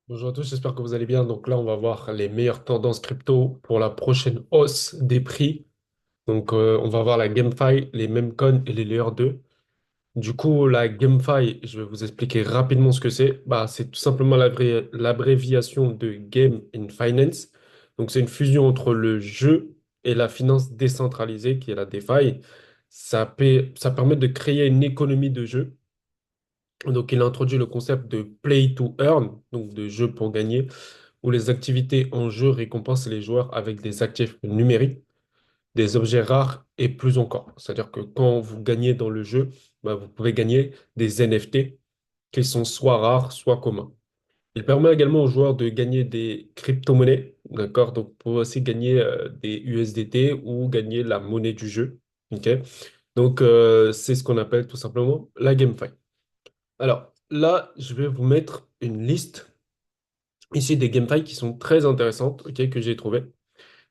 Bonjour à tous, j'espère que vous allez bien. Donc là, on va voir les meilleures tendances crypto pour la prochaine hausse des prix. Donc on va voir la GameFi, les memcoins et les Layer 2. Du coup, la GameFi, je vais vous expliquer rapidement ce que c'est. Bah, c'est tout simplement l'abréviation de Game in Finance. Donc c'est une fusion entre le jeu et la finance décentralisée, qui est la DeFi. Ça permet de créer une économie de jeu. Donc il a introduit le concept de Play to Earn, donc de jeu pour gagner où les activités en jeu récompensent les joueurs avec des actifs numériques, des objets rares et plus encore. C'est-à-dire que quand vous gagnez dans le jeu, bah, vous pouvez gagner des NFT qui sont soit rares, soit communs. Il permet également aux joueurs de gagner des crypto-monnaies, d'accord? Donc, vous pouvez aussi gagner des USDT ou gagner la monnaie du jeu, ok? Donc, c'est ce qu'on appelle tout simplement la GameFi. Alors, là, je vais vous mettre une liste ici des GameFi qui sont très intéressantes, ok, que j'ai trouvées.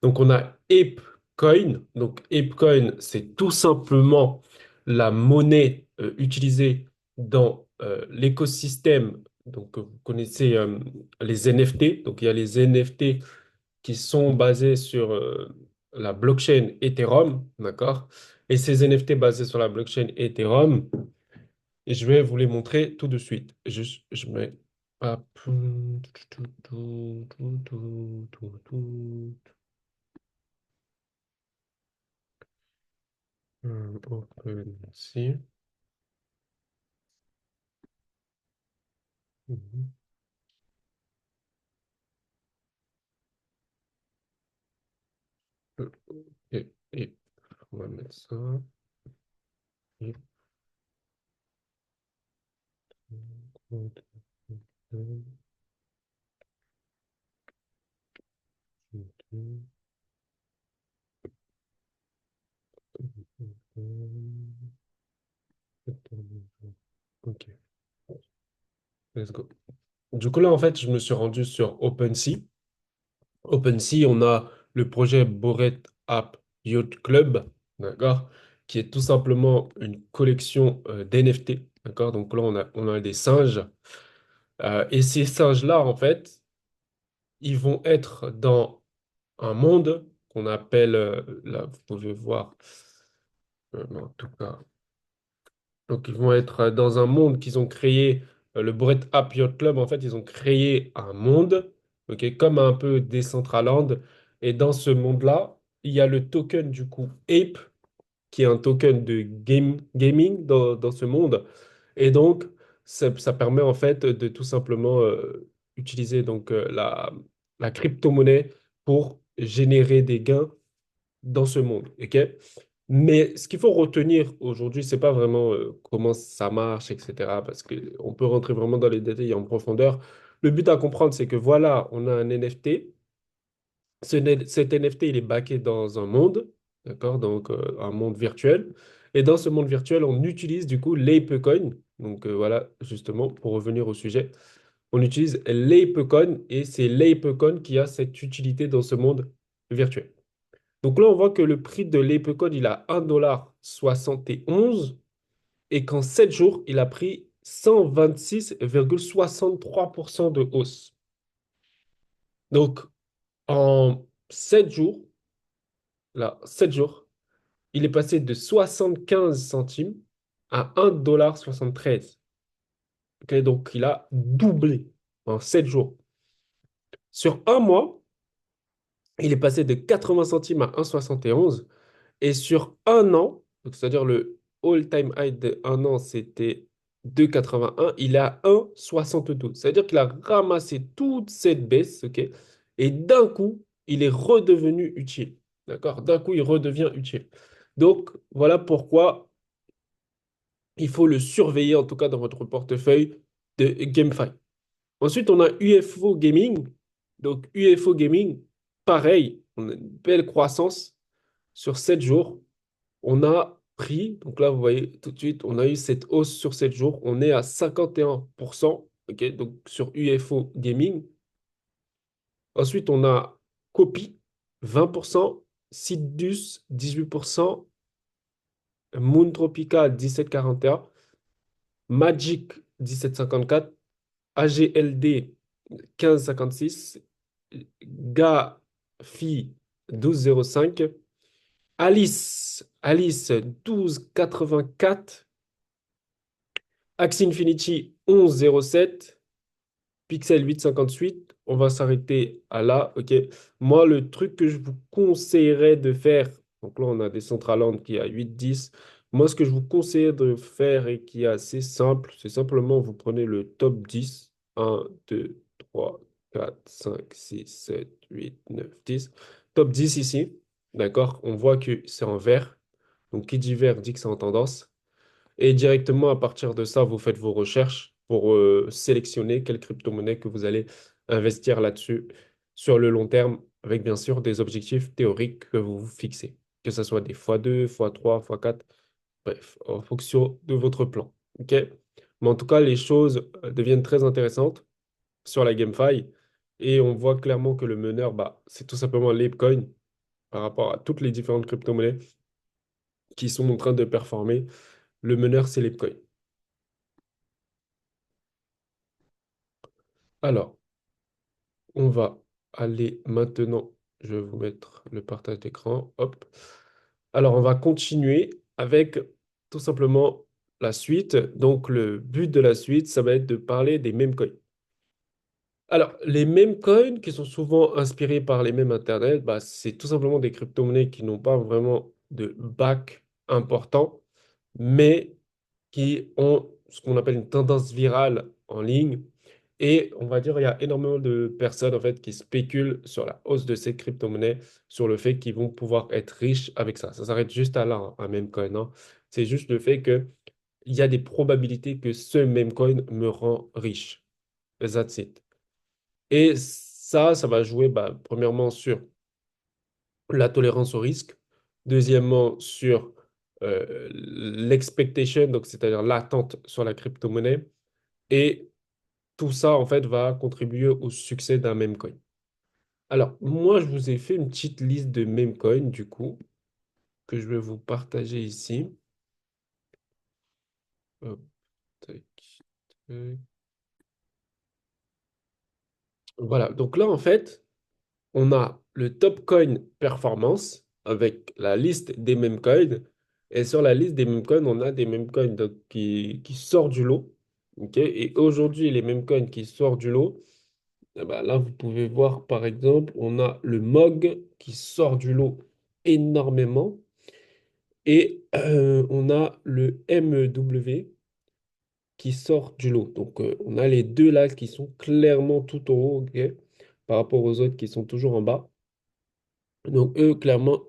Donc, on a ApeCoin. Donc, ApeCoin, c'est tout simplement la monnaie utilisée dans l'écosystème. Donc, vous connaissez les NFT. Donc, il y a les NFT qui sont basés sur la blockchain Ethereum, d'accord? Et ces NFT basés sur la blockchain Ethereum, je vais vous les montrer tout de suite. Juste, je mets... Hop. OpenSea. Mhm. Et on va mettre ça. Et Ok, let's go. Du coup, là, en fait, je me suis rendu sur OpenSea. OpenSea, on a le projet Bored App Yacht Club, d'accord, qui est tout simplement une collection d'NFT, d'accord. Donc là, on a des singes. Et ces singes-là, en fait, ils vont être dans un monde qu'on appelle, là, vous pouvez voir, mais en tout cas, donc ils vont être dans un monde qu'ils ont créé, le Bored App Yacht Club, en fait, ils ont créé un monde, ok, comme un peu Decentraland. Et dans ce monde-là, il y a le token du coup Ape, qui est un token de gaming dans ce monde. Et donc, ça permet en fait de tout simplement utiliser donc, la crypto-monnaie pour générer des gains dans ce monde. Ok? Mais ce qu'il faut retenir aujourd'hui, c'est pas vraiment comment ça marche, etc. Parce qu'on peut rentrer vraiment dans les détails en profondeur. Le but à comprendre, c'est que voilà, on a un NFT. Cet NFT, il est backé dans un monde, d'accord? Donc, un monde virtuel. Et dans ce monde virtuel, on utilise du coup l'ApeCoin. Donc, voilà, justement, pour revenir au sujet, on utilise l'ApeCoin et c'est l'ApeCoin qui a cette utilité dans ce monde virtuel. Donc là, on voit que le prix de l'ApeCoin, il a 1,71 $ et qu'en 7 jours, il a pris 126,63% de hausse. Donc, en 7 jours, là, 7 jours, il est passé de 75 centimes à 1,73 $. Ok, donc, il a doublé en 7 jours. Sur un mois, il est passé de 80 centimes à 1,71 €. Et sur un an, donc c'est-à-dire le all-time high de un an, c'était 2,81. Il est à 1,72. C'est-à-dire qu'il a ramassé toute cette baisse, ok? Et d'un coup, il est redevenu utile. D'accord? D'un coup, il redevient utile. Donc, voilà pourquoi il faut le surveiller, en tout cas dans votre portefeuille de GameFi. Ensuite, on a UFO Gaming. Donc, UFO Gaming, pareil, on a une belle croissance sur 7 jours. On a pris, donc là, vous voyez tout de suite, on a eu cette hausse sur 7 jours. On est à 51%, ok, donc sur UFO Gaming. Ensuite, on a Copy, 20%, Sidus, 18%, Moon Tropical, 17,41, Magic, 17,54, AGLD, 15,56. Gars, fille, 12,05. Alice, 12,84. Axie Infinity, 11,07. Pixel 8,58. On va s'arrêter à là, ok. Moi, le truc que je vous conseillerais de faire, donc là, on a des Centraland qui est à 8,10. Moi, ce que je vous conseille de faire et qui est assez simple, c'est simplement vous prenez le top 10. 1, 2, 3, 4, 5, 6, 7, 8, 9, 10. Top 10 ici, d'accord? On voit que c'est en vert. Donc, qui dit vert dit que c'est en tendance. Et directement, à partir de ça, vous faites vos recherches pour sélectionner quelle crypto-monnaie que vous allez investir là-dessus sur le long terme, avec bien sûr des objectifs théoriques que vous vous fixez, que ce soit des x2, x3, x4, bref, en fonction de votre plan. OK? Mais en tout cas, les choses deviennent très intéressantes sur la GameFi et on voit clairement que le meneur, bah, c'est tout simplement l'Apecoin par rapport à toutes les différentes crypto-monnaies qui sont en train de performer. Le meneur, c'est l'Apecoin. Alors, on va aller maintenant, je vais vous mettre le partage d'écran. Hop. Alors, on va continuer avec tout simplement la suite. Donc, le but de la suite, ça va être de parler des meme coins. Alors, les meme coins qui sont souvent inspirés par les mêmes Internet, bah, c'est tout simplement des crypto-monnaies qui n'ont pas vraiment de back important, mais qui ont ce qu'on appelle une tendance virale en ligne. Et on va dire, il y a énormément de personnes en fait qui spéculent sur la hausse de ces crypto-monnaies, sur le fait qu'ils vont pouvoir être riches avec ça. Ça s'arrête juste à là, hein, un meme coin, hein. C'est juste le fait qu'il y a des probabilités que ce meme coin me rend riche. That's it. Et ça va jouer bah, premièrement sur la tolérance au risque, deuxièmement sur l'expectation, donc c'est-à-dire l'attente sur la crypto-monnaie, et tout ça en fait va contribuer au succès d'un meme coin. Alors, moi, je vous ai fait une petite liste de meme coins, du coup, que je vais vous partager ici. Hop, tac, tac. Voilà, donc là, en fait, on a le top coin performance avec la liste des meme coins. Et sur la liste des meme coins, on a des meme coins donc, qui sortent du lot. Ok. Et aujourd'hui, les meme coins qui sortent du lot, eh ben là, vous pouvez voir, par exemple, on a le MOG qui sort du lot énormément. Et on a le MEW qui sort du lot. Donc, on a les deux là qui sont clairement tout en haut, ok, par rapport aux autres qui sont toujours en bas. Donc, eux, clairement,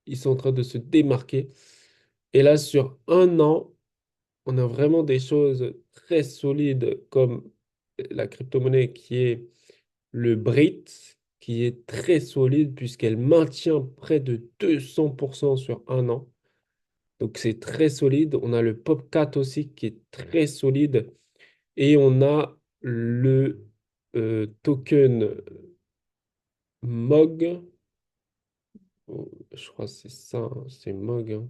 ils sont en train de se démarquer. Et là, sur un an, on a vraiment des choses très solides comme la crypto-monnaie qui est le BRIT, qui est très solide puisqu'elle maintient près de 200% sur un an. Donc c'est très solide. On a le PopCat aussi qui est très solide. Et on a le token MOG. Oh, je crois que c'est ça, hein, c'est MOG, hein.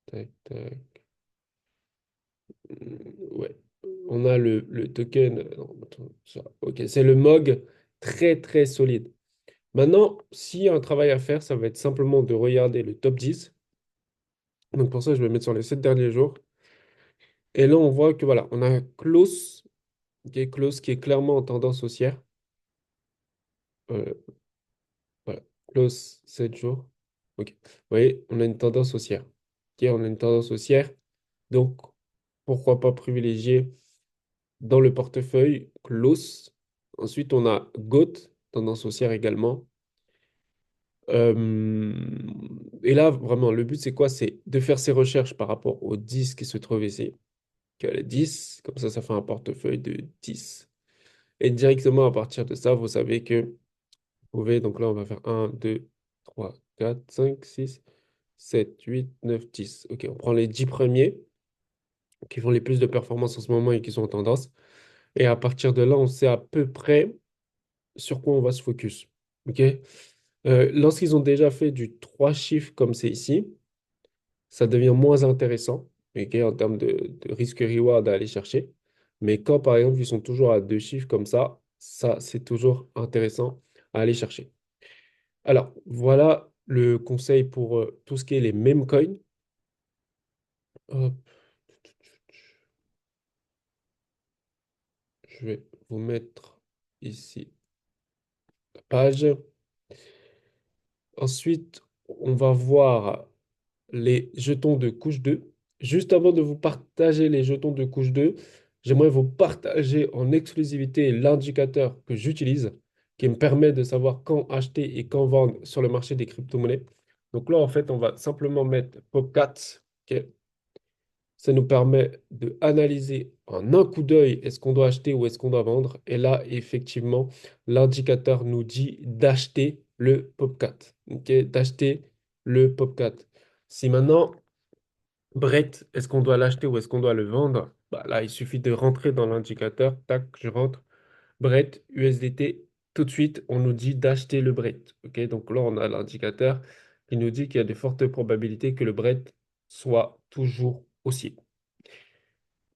Tac, tac. Ouais. On a le token. Non, attends, ok, c'est le MOG très très solide. Maintenant, s'il y a un travail à faire, ça va être simplement de regarder le top 10. Donc pour ça, je vais mettre sur les 7 derniers jours. Et là, on voit que voilà, on a Close, Close qui est clairement en tendance haussière. Euh, voilà, Close 7 jours. Ok. Vous voyez, on a une tendance haussière. Ok, on a une tendance haussière. Donc, pourquoi pas privilégier dans le portefeuille Close. Ensuite, on a GOAT, tendance haussière également. Euh, et là, vraiment, le but, c'est quoi? C'est de faire ses recherches par rapport aux 10 qui se trouvent ici. Que les 10, comme ça fait un portefeuille de 10. Et directement à partir de ça, vous savez que vous pouvez, donc là, on va faire un 2 3 4 5 6 7 8 9 10. Ok, on prend les 10 premiers qui font les plus de performance en ce moment et qui sont en tendance. Et à partir de là, on sait à peu près sur quoi on va se focus. Ok? Lorsqu'ils ont déjà fait du 3 chiffres comme c'est ici, ça devient moins intéressant, ok, en termes de risque-reward à aller chercher. Mais quand, par exemple, ils sont toujours à deux chiffres comme ça, c'est toujours intéressant à aller chercher. Alors, voilà le conseil pour tout ce qui est les meme coins. Hop, je vais vous mettre ici la page. Ensuite, on va voir les jetons de couche 2. Juste avant de vous partager les jetons de couche 2, j'aimerais vous partager en exclusivité l'indicateur que j'utilise qui me permet de savoir quand acheter et quand vendre sur le marché des crypto-monnaies. Donc là, en fait, on va simplement mettre PopCat. Ok. Ça nous permet de analyser en un coup d'œil est-ce qu'on doit acheter ou est-ce qu'on doit vendre. Et là, effectivement, l'indicateur nous dit d'acheter le PopCat. Ok, d'acheter le PopCat. Si maintenant, Brett, est-ce qu'on doit l'acheter ou est-ce qu'on doit le vendre? Bah là, il suffit de rentrer dans l'indicateur. Tac, je rentre. Brett, USDT. Tout de suite, on nous dit d'acheter le Brett. Ok, donc là, on a l'indicateur qui nous dit qu'il y a de fortes probabilités que le Brett soit toujours haussier.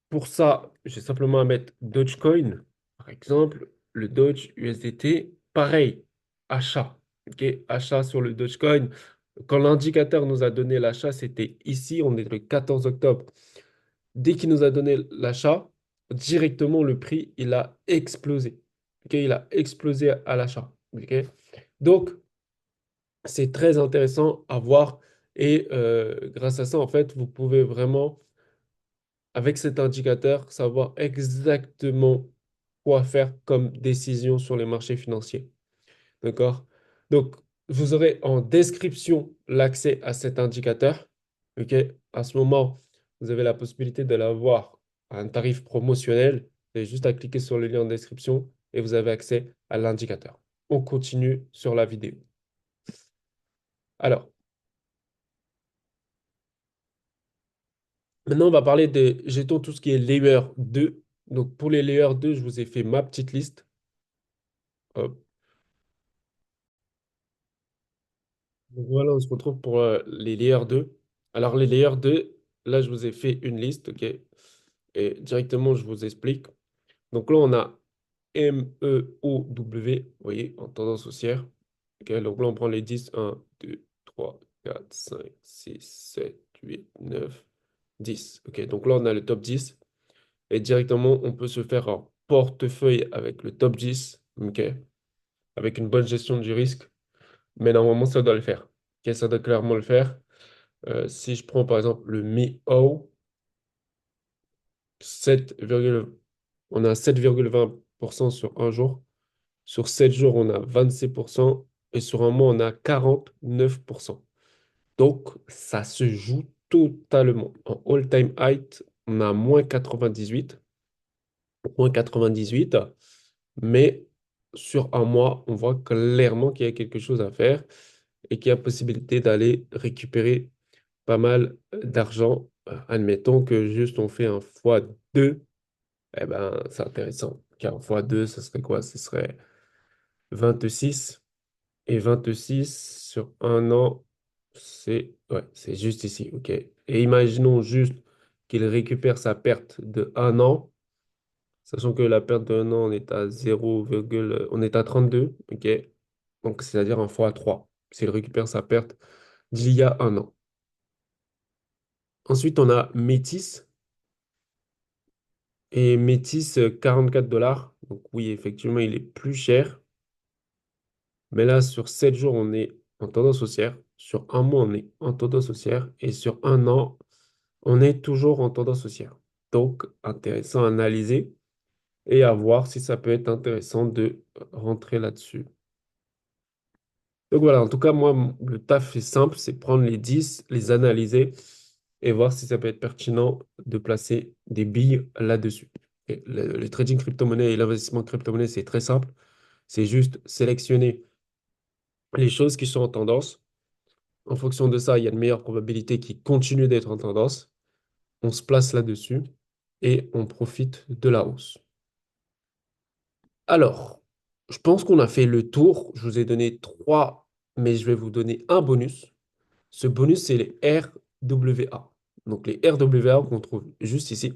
Pour ça, j'ai simplement à mettre Dogecoin, par exemple, le Doge USDT, pareil, achat. Ok, achat sur le Dogecoin. Quand l'indicateur nous a donné l'achat, c'était ici, on est le 14 octobre. Dès qu'il nous a donné l'achat, directement le prix, il a explosé. Ok, il a explosé à l'achat. Ok, donc, c'est très intéressant à voir. Et grâce à ça, en fait, vous pouvez vraiment avec cet indicateur, savoir exactement quoi faire comme décision sur les marchés financiers. D'accord? Donc, vous aurez en description l'accès à cet indicateur. OK? À ce moment, vous avez la possibilité de l'avoir à un tarif promotionnel. Vous avez juste à cliquer sur le lien en description et vous avez accès à l'indicateur. On continue sur la vidéo. Alors, maintenant, on va parler des jetons, tout ce qui est layer 2. Donc, pour les layer 2, je vous ai fait ma petite liste. Hop. Donc voilà, on se retrouve pour les layers 2. Alors, les layers 2, là, je vous ai fait une liste, OK? Et directement, je vous explique. Donc là, on a MEOW, vous voyez, en tendance haussière. OK? Donc là, on prend les 10, 1, 2, 3, 4, 5, 6, 7, 8, 9, 10. OK? Donc là, on a le top 10. Et directement, on peut se faire un portefeuille avec le top 10, OK? Avec une bonne gestion du risque. Mais normalement, ça doit le faire. OK? Ça doit clairement le faire. Si je prends par exemple le Mi-Ho, 7, on a 7,20% sur un jour. Sur 7 jours, on a 26%. Et sur un mois, on a 49%. Donc, ça se joue totalement. En all-time high, on a moins 98. Moins 98. Mais sur un mois, on voit clairement qu'il y a quelque chose à faire et qu'il y a possibilité d'aller récupérer pas mal d'argent. Admettons que juste on fait un fois 2, eh ben, c'est intéressant. Car fois 2, ce serait quoi? Ce serait 26. Et 26 sur un an, c'est ouais, c'est juste ici. OK. Et imaginons juste qu'il récupère sa perte de un an, sachant que la perte d'un an, on est à 0, on est à 32. OK. Donc, c'est-à-dire un fois 3. S'il récupère sa perte d'il y a un an. Ensuite, on a Métis. Et Métis, 44 dollars. Donc oui, effectivement, il est plus cher. Mais là, sur 7 jours, on est en tendance haussière. Sur un mois, on est en tendance haussière. Et sur un an, on est toujours en tendance haussière. Donc, intéressant à analyser et à voir si ça peut être intéressant de rentrer là-dessus. Donc voilà, en tout cas, moi, le taf est simple, c'est prendre les 10, les analyser et voir si ça peut être pertinent de placer des billes là-dessus. Et le trading crypto-monnaie et l'investissement crypto-monnaie, c'est très simple. C'est juste sélectionner les choses qui sont en tendance. En fonction de ça, il y a une meilleure probabilité qu'ils continuent d'être en tendance. On se place là-dessus et on profite de la hausse. Alors, je pense qu'on a fait le tour. Je vous ai donné trois, mais je vais vous donner un bonus. Ce bonus, c'est les RWA. Donc, les RWA qu'on trouve juste ici.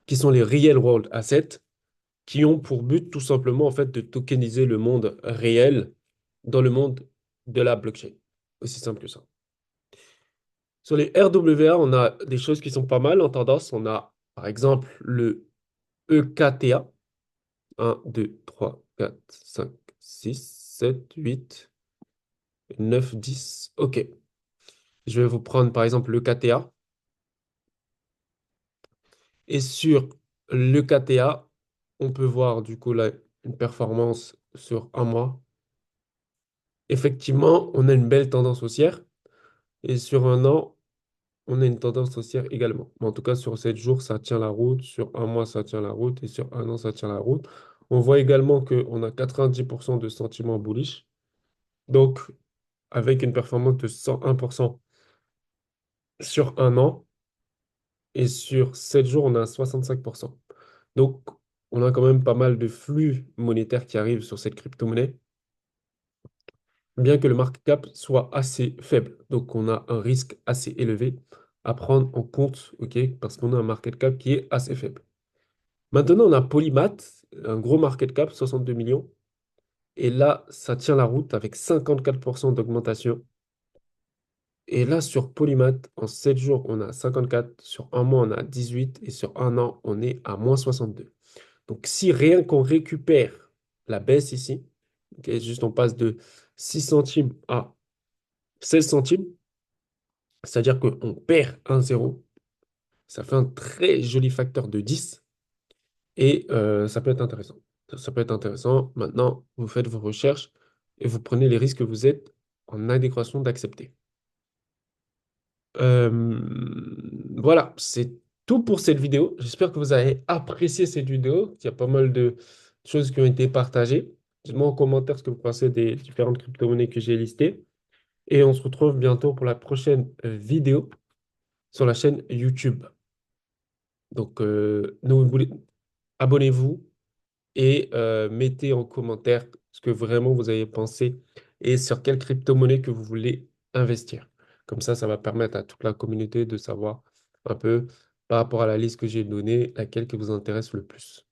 qui sont les Real World Assets, qui ont pour but tout simplement en fait de tokeniser le monde réel dans le monde de la blockchain. Aussi simple que ça. Sur les RWA, on a des choses qui sont pas mal en tendance. On a par exemple le EKTA, 1, 2, 3, 4, 5, 6, 7, 8, 9, 10. OK. Je vais vous prendre par exemple le KTA. Et sur le KTA, on peut voir du coup là une performance sur un mois. Effectivement, on a une belle tendance haussière. Et sur un an, on a une tendance haussière également. Mais en tout cas, sur 7 jours, ça tient la route. Sur un mois, ça tient la route. Et sur un an, ça tient la route. On voit également qu'on a 90% de sentiments bullish. Donc, avec une performance de 101% sur un an. Et sur 7 jours, on a 65%. Donc, on a quand même pas mal de flux monétaires qui arrivent sur cette crypto-monnaie, bien que le market cap soit assez faible. Donc, on a un risque assez élevé à prendre en compte, ok, parce qu'on a un market cap qui est assez faible. Maintenant, on a Polymath, un gros market cap, 62 millions. Et là, ça tient la route avec 54% d'augmentation. Et là, sur Polymath, en 7 jours, on a 54, sur un mois, on a 18, et sur un an, on est à moins 62. Donc, si rien qu'on récupère la baisse ici, ok, juste on passe de 6 centimes à 16 centimes, c'est-à-dire qu'on perd un zéro, ça fait un très joli facteur de 10 et ça peut être intéressant. Ça peut être intéressant. Maintenant, vous faites vos recherches et vous prenez les risques que vous êtes en adéquation d'accepter. Voilà, c'est tout pour cette vidéo. J'espère que vous avez apprécié cette vidéo. Il y a pas mal de choses qui ont été partagées. Dites-moi en commentaire ce que vous pensez des différentes crypto-monnaies que j'ai listées. Et on se retrouve bientôt pour la prochaine vidéo sur la chaîne YouTube. Donc, abonnez-vous et mettez en commentaire ce que vraiment vous avez pensé et sur quelle crypto-monnaie que vous voulez investir. Comme ça va permettre à toute la communauté de savoir un peu par rapport à la liste que j'ai donnée, laquelle qui vous intéresse le plus.